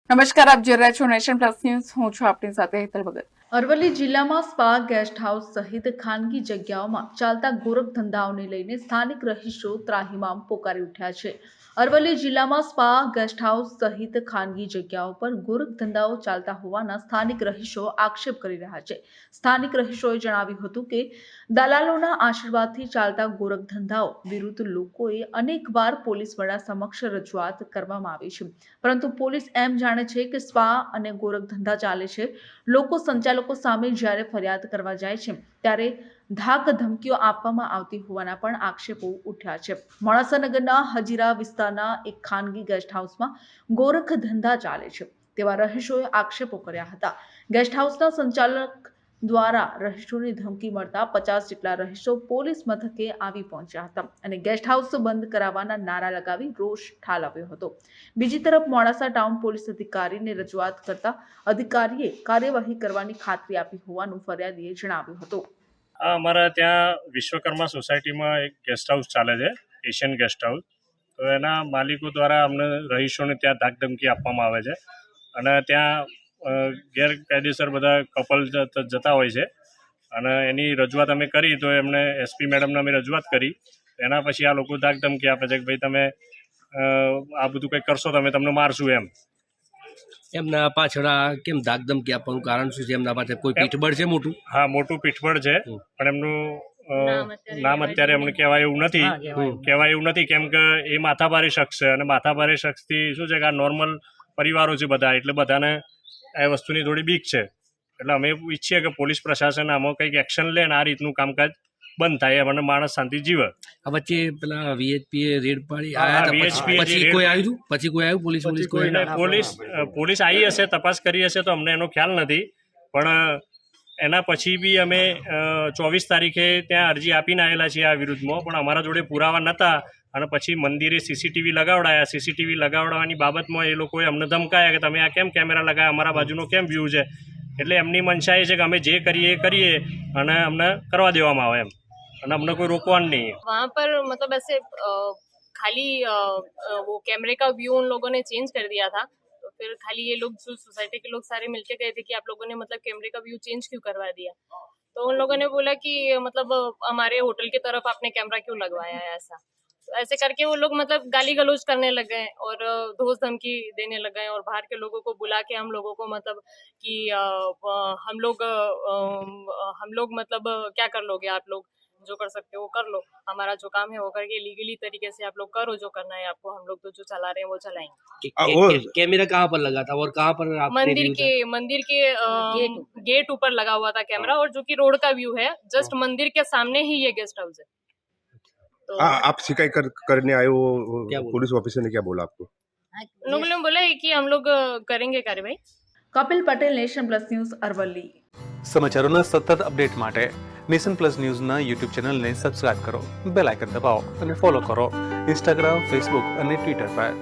નમસ્કાર, આપ જોઈ રહ્યા છો નેશન પ્લસ ન્યૂઝ. હું છું આપની સાથે હેતલ ભગત. અરવલ્લી જિલ્લામાં સ્પા, ગેસ્ટ હાઉસ સહિત ખાનગી જગ્યાઓમાં ચાલતા ગોરખ ધંધાઓને લઈને સ્થાનિક રહીશો ત્રાહિમામ પોકારી ઉઠ્યા છે. અરવલ્લી જિલ્લામાં સ્પા, ગેસ્ટ હાઉસ સહિત ખાનગી જગ્યાઓ પર ગોરખ ધંધાઓ ચાલતા હોવાના સ્થાનિક રહીશો આક્ષેપ કરી રહ્યા છે. સ્થાનિક રહીશોએ જણાવ્યું હતું કે દલાલોના આશીર્વાદથી ચાલતા ગોરખ ધંધાઓ વિરુદ્ધ લોકોએ અનેકવાર પોલીસ વડા સમક્ષ રજૂઆત કરવામાં આવી છે, પરંતુ પોલીસ એમ જાણે છે કે સ્પા અને ગોરખ ધંધા ચાલે છે. લોકો સંચાલકો સામે જ્યારે ફરિયાદ કરવા જાય છે ત્યારે ધાક ધમકીઓ આપવામાં આવતી હોવાના પણ આક્ષેપો ઉઠ્યા છે. મોડાસા નગરના હજીરા વિસ્તારના એક ખાનગી ગેસ્ટ હાઉસમાં ગોરખ ધંધા ચાલે છે તેવા રહીશોએ આક્ષેપો કર્યા હતા. ગેસ્ટ હાઉસના સંચાલક દ્વારા રહીશોને ધમકી મળતા 50 જેટલા રહીશો પોલીસ મથકે આવી પહોંચ્યા હતા અને ગેસ્ટ હાઉસ બંધ કરાવવાના નારા લગાવી રોષ ઠાલવ્યો હતો. બીજી તરફ મોડાસા ટાઉન પોલીસ અધિકારીને રજૂઆત કરતા અધિકારીએ કાર્યવાહી કરવાની ખાતરી આપી હોવાનું ફરિયાદીએ જણાવ્યું હતું. અમારા ત્યાં વિશ્વકર્મા સોસાયટીમાં એક ગેસ્ટ હાઉસ ચાલે છે, એશિયન ગેસ્ટ હાઉસ. તો એના માલિકો દ્વારા અમને રહીશોને ત્યાં ધાકધમકી આપવામાં આવે છે અને ત્યાં ગેરકાયદેસર બધા કપલ જતા હોય છે અને એની રજૂઆત અમે કરી તો એમને એસપી મેડમને અમે રજૂઆત કરી. એના પછી આ લોકો ધાકધમકી આપે છે કે ભાઈ તમે આ બધું કંઈક કરશો તમે તમને મારશું એમ. એમના પાછળ કેમ ધાકધમકી આપવાનું કારણ શું છે? એમના પાસે કોઈ પીઠબળ છે મોટું? હા, મોટું પીઠબળ છે, પણ એમનું નામ અત્યારે અમને કહેવાય એવું નથી કેમ કે એ માથાભારે શખ્સ છે અને માથાભારે શખ્સથી શું છે કે આ નોર્મલ પરિવારો છે બધા, એટલે બધાને આ વસ્તુની થોડી બીક છે. એટલે અમે ઈચ્છીએ કે પોલીસ પ્રશાસન આમાં કંઈક એક્શન લે અને આ રીતનું કામકાજ બંધ થાય અને માણસ શાંતિ જીવે. આ વચ્ચે પેલા VHP રેડ પાડી પછી કોઈ આવ્યું? પછી કોઈ આવ્યું? પોલીસ આવી હશે, તપાસ કરી હશે, તો અમને એનો ખ્યાલ નથી. પણ એના પછી બી અમે 24 તારીખે ત્યાં અરજી આપીને આવેલા છીએ આ વિરુદ્ધમાં, પણ અમારા જોડે પુરાવા નહોતા અને પછી મંદિરે સીસીટીવી લગાવડાયા. સીસીટીવી લગાવડાવવાની બાબતમાં એ લોકોએ અમને ધમકાયા કે તમે આ કેમ કેમેરા લગાવ્યા, અમારા બાજુનો કેમ વ્યૂ છે. એટલે એમની મનસા એ છે કે અમે જે કરીએ એ કરીએ અને અમને કરવા દેવામાં આવે એમ, અને हमने कोई रोकवान नहीं है. वहाँ पर मतलब ऐसे खाली वो कैमरे का व्यू उन लोगों ने चेंज कर दिया था, तो फिर खाली ये लोग जो सोसाइटी के लोग सारे मिलके गए थे कि आप लोगों ने मतलब कैमरे का व्यू चेंज क्यों करवा दिया. तो उन लोगों ने बोला कि मतलब हमारे होटल की तरफ आपने कैमरा क्यों लगवाया है ऐसा. तो ऐसे करके वो लोग मतलब गाली गलौज करने लग गए और धोस धमकी देने लग गए और बाहर के लोगों को बुला के हम लोगों को मतलब कि हम लोग मतलब क्या कर लोगे आप लोग, जो कर सकते हो वो कर लो, हमारा जो काम है वो करके लीगली तरीके से आप लोग करो, जो करना है आपको, हम लोग तो जो चला रहे हैं वो चलाएंगे. कैमरा कहाँ पर लगा था और कहाँ पर? मंदिर के गेट ऊपर लगा हुआ था कैमरा, और जो कि रोड का व्यू है, जस्ट मंदिर के सामने ही ये गेस्ट हाउस है. तो आप शिकायत करने आए हो, पुलिस ऑफिसर ने क्या बोला आपको? उन्होंने बोला है कि हम लोग करेंगे કાર્યવાહી. Kapil Patel, nation plus news, Aravalli. સમાચારોના સતત અપડેટ માટે નેશન પ્લસ ન્યૂઝના યુટ્યુબ ચેનલને સબસ્ક્રાઇબ કરો, બેલ આઇકન દબાવો અને ફોલો કરો ઇન્સ્ટાગ્રામ, ફેસબુક અને ટ્વિટર પર.